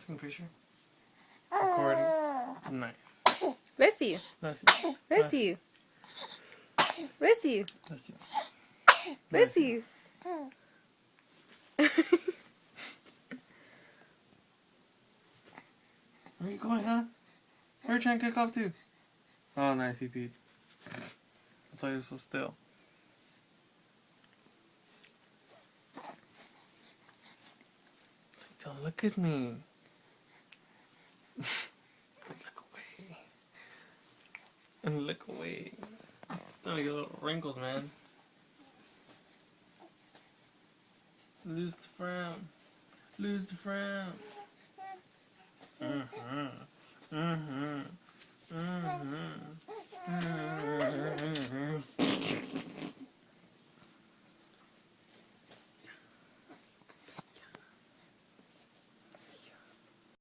Taking a picture. Recording. Nice. Bless you. Bless you. Bless you. Bless you. Bless you. Bless you. Where are you going, huh? Where are you trying to kick off to? Oh, nice, he peed. That's why you're so still. Don't look at me. Look away. And look away. Starting to get little wrinkles, man. Lose the frown. Lose the frown.